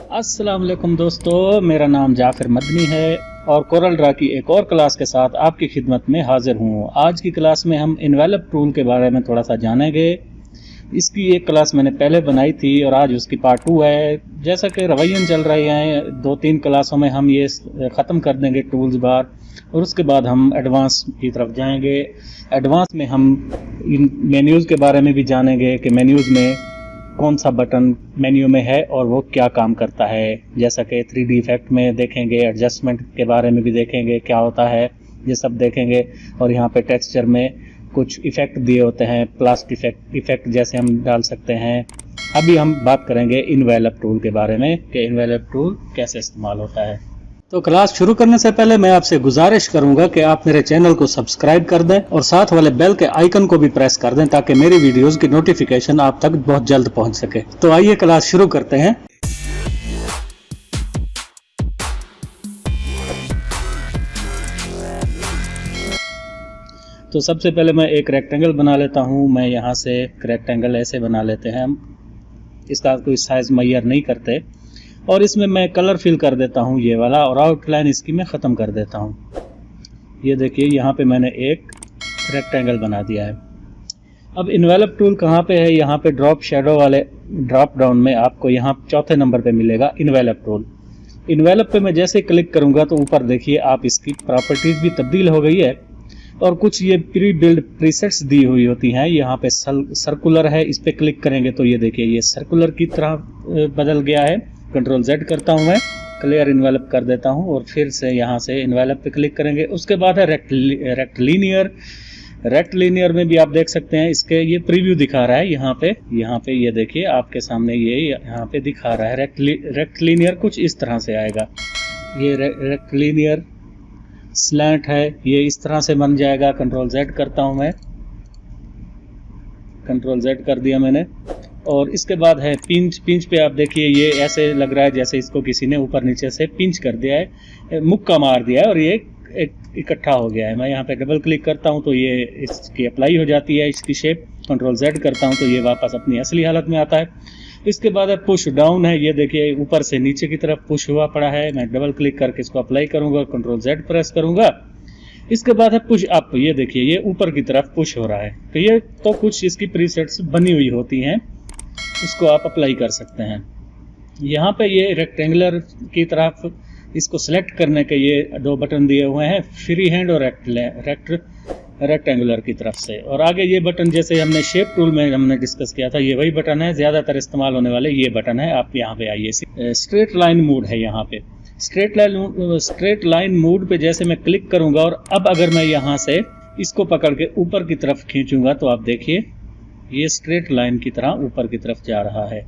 अस्सलाम वालेकुम दोस्तों, मेरा नाम जाफिर मदनी है और कोरल ड्रा की एक और क्लास के साथ आपकी खिदमत में हाजिर हूँ। आज की क्लास में हम इन्वेलप टूल के बारे में थोड़ा सा जानेंगे। इसकी एक क्लास मैंने पहले बनाई थी और आज उसकी पार्ट 2 है। जैसा कि रवैयन चल रहे हैं, 2-3 क्लासों में हम ये ख़त्म कर देंगे टूल्स बार और उसके बाद हम एडवांस की तरफ जाएंगे। एडवांस में हम इन मेन्यूज़ के बारे में भी जानेंगे कि मेन्यूज़ में कौन सा बटन मेन्यू में है और वो क्या काम करता है। जैसा कि 3D इफेक्ट में देखेंगे, एडजस्टमेंट के बारे में भी देखेंगे क्या होता है, ये सब देखेंगे। और यहाँ पे टेक्सचर में कुछ इफेक्ट दिए होते हैं, प्लास्टिक इफेक्ट जैसे हम डाल सकते हैं। अभी हम बात करेंगे इन्वेलप टूल के बारे में कि इन्वेलप टूल कैसे इस्तेमाल होता है। तो क्लास शुरू करने से पहले मैं आपसे गुजारिश करूंगा कि आप मेरे चैनल को सब्सक्राइब कर दें और साथ वाले बेल के आइकन को भी प्रेस कर दें ताकि मेरी वीडियोस की नोटिफिकेशन आप तक बहुत जल्द पहुंच सके। तो आइए क्लास शुरू करते हैं। तो सबसे पहले मैं एक रेक्टेंगल बना लेता हूं। मैं यहां से रेक्टेंगल ऐसे बना लेते हैं, हम इसका कोई साइज मैयर नहीं करते। और इसमें मैं कलर फिल कर देता हूँ ये वाला, और आउटलाइन इसकी मैं ख़त्म कर देता हूँ। ये देखिए यहाँ पे मैंने एक रेक्टेंगल बना दिया है। अब इन्वेलप टूल कहाँ पे है? यहाँ पे ड्रॉप शेडो वाले ड्रॉप डाउन में आपको यहाँ चौथे नंबर पे मिलेगा इन्वेलप टूल। इन्वेलप पे मैं जैसे क्लिक करूँगा तो ऊपर देखिए आप इसकी प्रॉपर्टीज़ भी तब्दील हो गई है और कुछ ये प्री बिल्ड प्रीसेट्स दी हुई होती हैं। यहाँ पे सर्कुलर है, इस पर क्लिक करेंगे तो ये देखिए ये सर्कुलर की तरह बदल गया है। कंट्रोल Z करता हूँ मैं, क्लियर इन्वेलप कर देता हूँ और फिर से यहाँ से इन्वेलप पे क्लिक करेंगे। उसके बाद है रेक्टलिनियर। रेक्टलिनियर में भी आप देख सकते हैं इसके ये प्रीव्यू दिखा रहा है। यहाँ पे ये देखिए आपके सामने ये यहाँ पे दिखा रहा है। रेक्टलिनियर कुछ इस तरह से आएगा। ये रेक्टलिनियर स्लैंट है, ये इस तरह से बन जाएगा। कंट्रोल Z करता हूँ मैं, कंट्रोल Z कर दिया मैंने। और इसके बाद है पिंच पे आप देखिए ये ऐसे लग रहा है जैसे इसको किसी ने ऊपर नीचे से पिंच कर दिया है, मुक्का मार दिया है और ये इकट्ठा हो गया है। मैं यहाँ पे डबल क्लिक करता हूँ तो ये इसकी अप्लाई हो जाती है इसकी शेप। कंट्रोल Z करता हूँ तो ये वापस अपनी असली हालत में आता है। इसके बाद है पुश डाउन है, ये देखिए ऊपर से नीचे की तरफ पुश हुआ पड़ा है। मैं डबल क्लिक करके इसको अप्लाई करूँगा, कंट्रोल Z प्रेस करूँगा। इसके बाद है पुश अप, ये देखिए ये ऊपर की तरफ पुश हो रहा है। तो ये तो कुछ इसकी प्रीसेट्स बनी हुई होती हैं, इसको आप अप्लाई कर सकते हैं। यहाँ पे ये रेक्टेंगुलर की तरफ इसको सिलेक्ट करने के ये 2 बटन दिए हुए हैं, फ्री हैंड और रेक्टेंगुलर की तरफ से। और आगे ये बटन जैसे हमने शेप टूल में हमने डिस्कस किया था, ये वही बटन है, ज़्यादातर इस्तेमाल होने वाले ये बटन है। आप यहाँ पे आइए, स्ट्रेट लाइन मोड है यहाँ पे। स्ट्रेट लाइन मोड पे जैसे मैं क्लिक करूँगा और अब अगर मैं यहाँ से इसको पकड़ के ऊपर की तरफ खींचूंगा तो आप देखिए ये स्ट्रेट लाइन की तरह ऊपर की तरफ जा रहा है।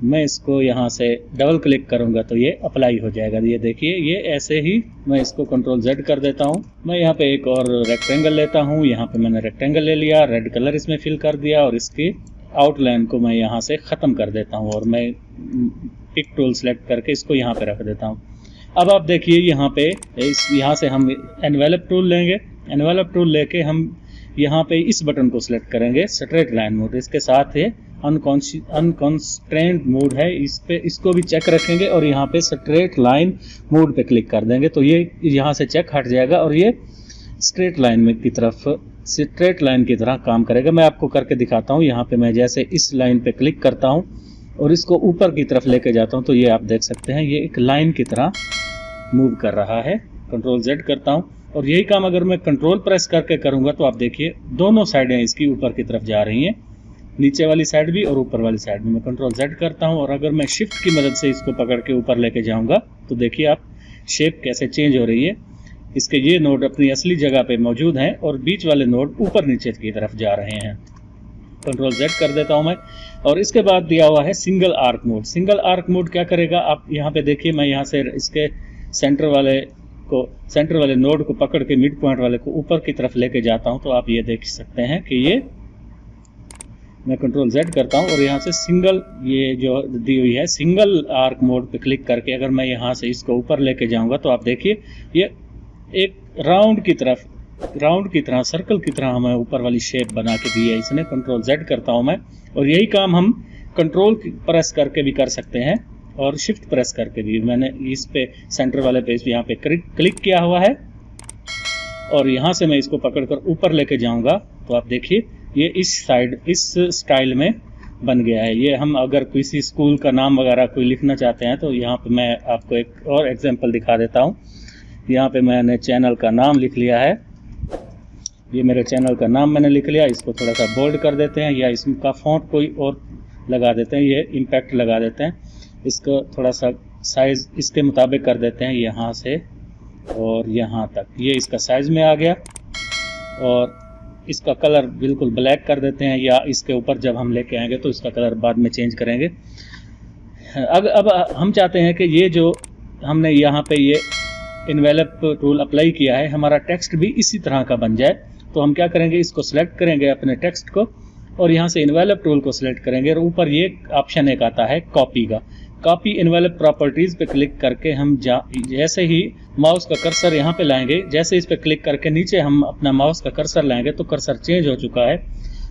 मैं इसको यहाँ से डबल क्लिक करूँगा तो ये अप्लाई हो जाएगा। ये देखिए ये ऐसे ही मैं इसको कंट्रोल Z कर देता हूँ। मैं यहाँ पे एक और रेक्टेंगल लेता हूँ, यहाँ पे मैंने रेक्टेंगल ले लिया, रेड कलर इसमें फिल कर दिया और इसकी आउटलाइन को मैं यहाँ से ख़त्म कर देता हूँ और मैं पिक टूल सेलेक्ट करके इसको यहाँ पे रख देता हूँ। अब आप देखिए यहाँ से हम एनवेलप टूल लेंगे। एनवेलप टूल लेके हम यहाँ पे इस बटन को सिलेक्ट करेंगे, स्ट्रेट लाइन मोड। इसके साथ है अनकॉन्स्ट्रेंट मोड है, इसको भी चेक रखेंगे और यहाँ पे स्ट्रेट लाइन मोड पे क्लिक कर देंगे तो ये यहाँ से चेक हट जाएगा और ये स्ट्रेट लाइन की तरह काम करेगा। मैं आपको करके दिखाता हूँ। यहाँ पे मैं जैसे इस लाइन पे क्लिक करता हूँ और इसको ऊपर की तरफ लेके जाता हूँ तो ये आप देख सकते हैं ये एक लाइन की तरह मूव कर रहा है। कंट्रोल Z करता हूँ और यही काम अगर मैं कंट्रोल प्रेस करके करूँगा तो आप देखिए दोनों साइडें इसकी ऊपर की तरफ जा रही हैं, नीचे वाली साइड भी और ऊपर वाली साइड भी। मैं कंट्रोल Z करता हूँ और अगर मैं शिफ्ट की मदद से इसको पकड़ के ऊपर लेके जाऊँगा तो देखिए आप शेप कैसे चेंज हो रही है। इसके ये नोड अपनी असली जगह पे मौजूद हैं और बीच वाले नोड ऊपर नीचे की तरफ जा रहे हैं। कंट्रोल Z कर देता हूँ मैं। और इसके बाद दिया हुआ है single arc mode. Single arc mode क्या करेगा? आप यहाँ पे देखिए, मैं यहाँ से इसके सेंटर वाले नोड को पकड़ के मिड पॉइंट वाले को ऊपर की तरफ लेके जाता हूँ तो आप ये देख सकते हैं कि ये मैं कंट्रोल Z करता हूँ और यहाँ से सिंगल ये जो दी हुई है सिंगल आर्क मोड पे क्लिक करके अगर मैं यहाँ से इसको ऊपर लेके जाऊँगा तो आप देखिए ये एक राउंड की तरह सर्कल की तरह हमें ऊपर वाली शेप बना के दी है इसने। कंट्रोल Z करता हूँ मैं और यही काम हम कंट्रोल प्रेस करके भी कर सकते हैं और शिफ्ट प्रेस करके भी मैंने इस पे सेंटर वाले पे यहाँ पे क्लिक किया हुआ है और यहाँ से मैं इसको पकड़कर ऊपर लेके जाऊंगा तो आप देखिए ये इस साइड इस स्टाइल में बन गया है। ये हम अगर किसी स्कूल का नाम वगैरह कोई लिखना चाहते हैं तो यहाँ पे मैं आपको एक और एग्जांपल दिखा देता हूँ। यहाँ पे मैंने चैनल का नाम लिख लिया है, ये मेरे चैनल का नाम मैंने लिख लिया। इसको थोड़ा सा बोल्ड कर देते हैं या इसका फॉन्ट कोई और लगा देते हैं, ये इम्पैक्ट लगा देते हैं। इसको थोड़ा सा साइज़ इसके मुताबिक कर देते हैं, यहाँ से और यहाँ तक ये इसका साइज़ में आ गया। और इसका कलर बिल्कुल ब्लैक कर देते हैं या इसके ऊपर जब हम लेके आएंगे तो इसका कलर बाद में चेंज करेंगे। अब हम चाहते हैं कि ये जो हमने यहाँ पे ये इन्वेलप टूल अप्लाई किया है हमारा टेक्स्ट भी इसी तरह का बन जाए। तो हम क्या करेंगे, इसको सिलेक्ट करेंगे अपने टेक्स्ट को और यहाँ से इन्वेलप टूल को सिलेक्ट करेंगे और ऊपर ये ऑप्शन एक आता है कॉपी का। कॉपी इन्वेलप प्रॉपर्टीज़ पे क्लिक करके हम जैसे ही माउस का कर्सर यहाँ पे लाएंगे, जैसे इस पे क्लिक करके नीचे हम अपना माउस का कर्सर लाएंगे तो कर्सर चेंज हो चुका है।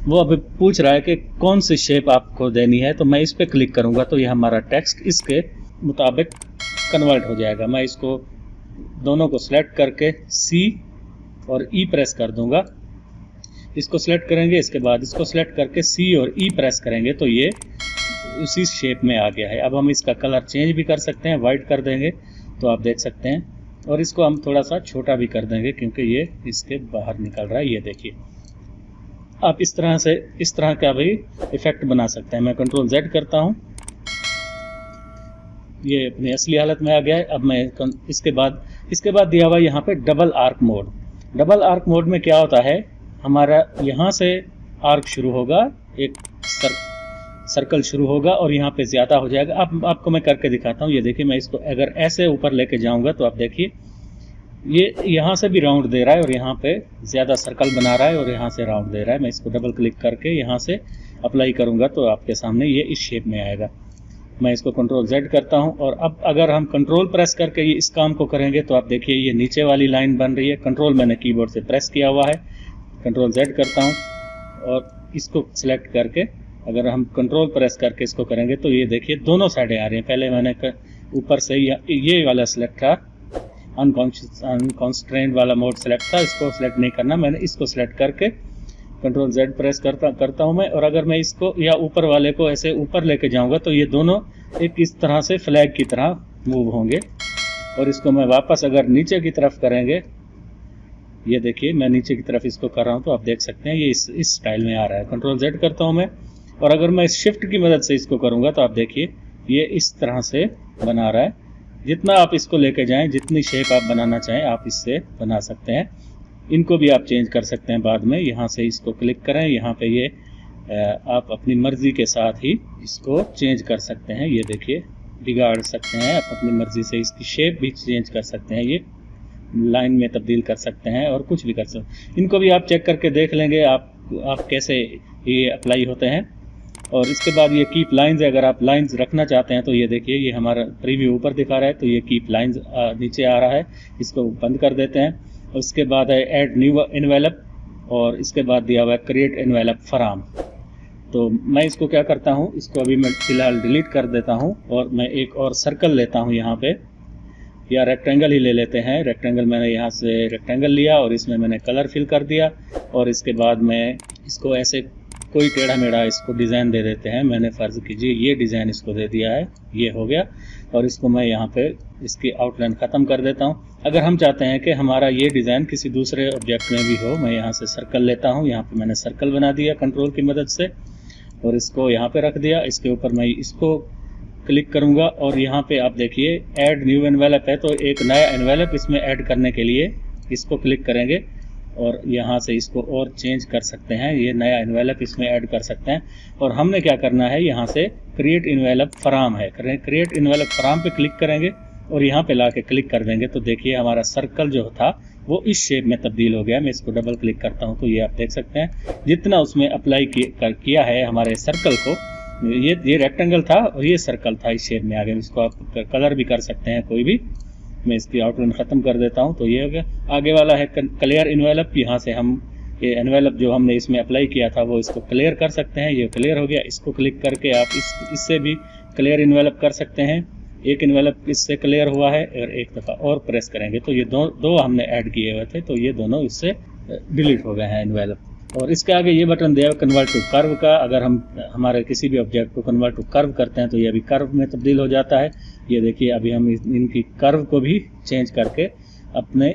वो अभी पूछ रहा है कि कौन सी शेप आपको देनी है, तो मैं इस पे क्लिक करूँगा तो ये हमारा टेक्स्ट इसके मुताबिक कन्वर्ट हो जाएगा। मैं इसको दोनों को सिलेक्ट करके C और E प्रेस कर दूंगा। इसको सिलेक्ट करेंगे, इसके बाद इसको सिलेक्ट करके C और E प्रेस करेंगे तो ये उसी शेप में आ गया है। अब हम इसका कलर चेंज भी कर सकते हैं, वाइट कर देंगे तो आप देख सकते हैं, और इसको हम थोड़ा सा छोटा भी कर देंगे क्योंकि ये इसके बाहर निकल रहा है। ये देखिए, आप इस तरह का भी इफेक्ट बना सकते हैं। मैं कंट्रोल Z करता हूँ, ये अपनी असली हालत में आ गया है। अब मैं इसके बाद दिया हुआ यहाँ पे double arc mode. Double arc mode में क्या होता है, हमारा यहाँ से आर्क शुरू होगा, एक सर्कल शुरू होगा और यहाँ पे ज़्यादा हो जाएगा। अब आपको मैं करके दिखाता हूँ। ये देखिए, मैं इसको अगर ऐसे ऊपर लेके जाऊँगा तो आप देखिए ये यहाँ से भी राउंड दे रहा है और यहाँ पे ज़्यादा सर्कल बना रहा है और यहाँ से राउंड दे रहा है। मैं इसको डबल क्लिक करके यहाँ से अप्लाई करूँगा तो आपके सामने ये इस शेप में आएगा। मैं इसको कंट्रोल Z करता हूँ और अब अगर हम कंट्रोल प्रेस करके ये इस काम को करेंगे तो आप देखिए ये नीचे वाली लाइन बन रही है। कंट्रोल मैंने कीबोर्ड से प्रेस किया हुआ है, कंट्रोल Z करता हूँ और इसको सिलेक्ट करके अगर हम कंट्रोल प्रेस करके इसको करेंगे तो ये देखिए दोनों साइडें आ रही हैं। पहले मैंने ऊपर से ये वाला सिलेक्ट था, अनकॉन्स्ट्रेंड वाला मोड सिलेक्ट था, इसको सिलेक्ट नहीं करना, मैंने इसको सिलेक्ट करके कंट्रोल Z प्रेस करता हूँ मैं। और अगर मैं इसको या ऊपर वाले को ऐसे ऊपर लेके जाऊँगा तो ये दोनों एक इस तरह से फ्लैग की तरह मूव होंगे। और इसको मैं वापस अगर नीचे की तरफ करेंगे, ये देखिए मैं नीचे की तरफ इसको कर रहा हूँ तो आप देख सकते हैं ये इस स्टाइल में आ रहा है। कंट्रोल Z करता हूँ मैं और अगर मैं शिफ्ट की मदद से इसको करूँगा तो आप देखिए ये इस तरह से बना रहा है। जितना आप इसको लेके जाएं, जितनी शेप आप बनाना चाहें आप इससे बना सकते हैं। इनको भी आप चेंज कर सकते हैं बाद में। यहाँ से इसको क्लिक करें, यहाँ पे ये आप अपनी मर्ज़ी के साथ ही इसको चेंज कर सकते हैं। ये देखिए बिगाड़ सकते हैं आप अपनी मर्ज़ी से, इसकी शेप भी चेंज कर सकते हैं, ये लाइन में तब्दील कर सकते हैं और कुछ भी कर सकते हैं। इनको भी आप चेक करके देख लेंगे आप कैसे ये अप्लाई होते हैं। और इसके बाद ये कीप लाइंस है, अगर आप लाइंस रखना चाहते हैं तो ये देखिए ये हमारा प्रीव्यू ऊपर दिखा रहा है तो ये कीप लाइंस नीचे आ रहा है, इसको बंद कर देते हैं। उसके बाद है ऐड न्यू इन्वेलप और इसके बाद दिया हुआ है क्रिएट इन्वेलप फ्रॉम। तो मैं इसको क्या करता हूँ, इसको अभी मैं फ़िलहाल डिलीट कर देता हूँ और मैं एक और सर्कल लेता हूँ यहाँ पे, या रेक्टेंगल ही ले लेते हैं। रेक्टेंगल मैंने यहाँ से रेक्टेंगल लिया और इसमें मैंने कलर फिल कर दिया और इसके बाद मैं इसको ऐसे कोई टेढ़ा मेढ़ा इसको डिज़ाइन दे देते हैं। मैंने फ़र्ज़ कीजिए ये डिज़ाइन इसको दे दिया है, ये हो गया। और इसको मैं यहाँ पे इसकी आउटलाइन ख़त्म कर देता हूँ। अगर हम चाहते हैं कि हमारा ये डिज़ाइन किसी दूसरे ऑब्जेक्ट में भी हो, मैं यहाँ से सर्कल लेता हूँ। यहाँ पे मैंने सर्कल बना दिया कंट्रोल की मदद से और इसको यहाँ पे रख दिया। इसके ऊपर मैं इसको क्लिक करूँगा और यहाँ पे आप देखिए ऐड न्यू एनवेलप है, तो एक नया एनवेलप इसमें ऐड करने के लिए इसको क्लिक करेंगे और यहाँ से इसको और चेंज कर सकते हैं। ये नया एनवेलप इसमें ऐड कर सकते हैं। और हमने क्या करना है, यहाँ से क्रिएट इन्वेलप फ्रॉम है, क्रिएट इन्वेलप फ्रॉम पे क्लिक करेंगे और यहाँ पे ला के क्लिक कर देंगे तो देखिए हमारा सर्कल जो था वो इस शेप में तब्दील हो गया। मैं इसको डबल क्लिक करता हूँ तो ये आप देख सकते हैं जितना उसमें अप्लाई किया है हमारे सर्कल को। ये रेक्टेंगल था और ये सर्कल था, इस शेप में आ गया। इसको आप कलर भी कर सकते हैं कोई भी। मैं इसकी आउटलाइन ख़त्म कर देता हूँ तो ये हो गया। आगे वाला है क्लियर इन्वेलप। यहाँ से हम ये एनवेलप जो हमने इसमें अप्लाई किया था वो इसको क्लियर कर सकते हैं। ये क्लियर हो गया। इसको क्लिक करके आप इससे भी क्लियर इन्वेलप कर सकते हैं। एक इन्वेलप इससे क्लियर हुआ है और एक दफ़ा और प्रेस करेंगे तो ये दो हमने ऐड किए हुए थे, तो ये दोनों इससे डिलीट हो गए हैं इन्वेलप। और इसके आगे ये बटन दिया कन्वर्ट टू कर्व का, अगर हम हमारे किसी भी ऑब्जेक्ट को कन्वर्ट टू कर्व करते हैं तो ये अभी कर्व में तब्दील हो जाता है। ये देखिए अभी हम इनकी कर्व को भी चेंज करके अपने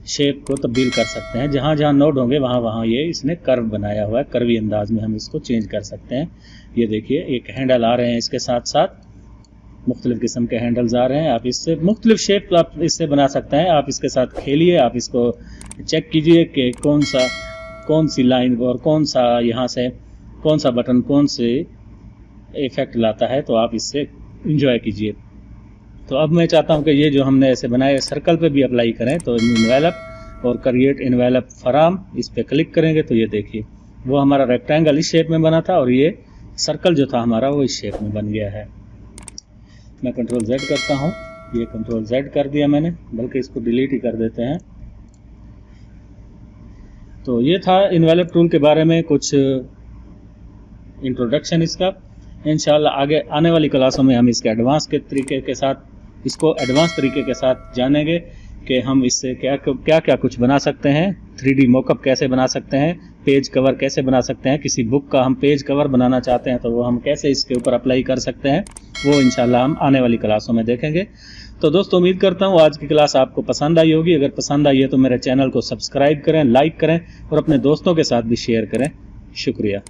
शेप को तब्दील कर सकते हैं। जहाँ जहाँ नोड होंगे वहाँ वहाँ ये इसने कर्व बनाया हुआ है, कर्वी अंदाज में हम इसको चेंज कर सकते हैं। ये देखिए एक हैंडल आ रहे हैं, इसके साथ साथ मुख्तलिफ किस्म के हैंडल्स आ रहे हैं। आप इससे मुख्तलिफ शेप आप इससे बना सकते हैं। आप इसके साथ खेलिए, आप इसको चेक कीजिए कि कौन सी लाइन और कौन सा यहाँ से कौन सा बटन कौन से इफेक्ट लाता है, तो आप इससे इंजॉय कीजिए। तो अब मैं चाहता हूँ कि ये जो हमने ऐसे बनाए सर्कल पे भी अप्लाई करें, तो इन्वेलप और क्रिएट इन्वेलप फ्रॉम, इस पे क्लिक करेंगे तो ये देखिए वो हमारा रेक्टेंगल इस शेप में बना था और ये सर्कल जो था हमारा वो इस शेप में बन गया है। मैं कंट्रोल Z करता हूँ, ये कंट्रोल Z कर दिया मैंने, बल्कि इसको डिलीट ही कर देते हैं। तो ये था इन्वेलप टूल के बारे में कुछ इंट्रोडक्शन इसका। इंशाल्लाह आगे आने वाली क्लासों में हम इसके एडवांस तरीके के साथ जानेंगे कि हम इससे क्या कुछ बना सकते हैं। 3D मॉकअप कैसे बना सकते हैं, पेज कवर कैसे बना सकते हैं, किसी बुक का हम पेज कवर बनाना चाहते हैं तो वो हम कैसे इसके ऊपर अप्लाई कर सकते हैं, वो इंशाल्लाह हम आने वाली क्लासों में देखेंगे। तो दोस्तों उम्मीद करता हूँ आज की क्लास आपको पसंद आई होगी। अगर पसंद आई है तो मेरे चैनल को सब्सक्राइब करें, लाइक करें और अपने दोस्तों के साथ भी शेयर करें। शुक्रिया।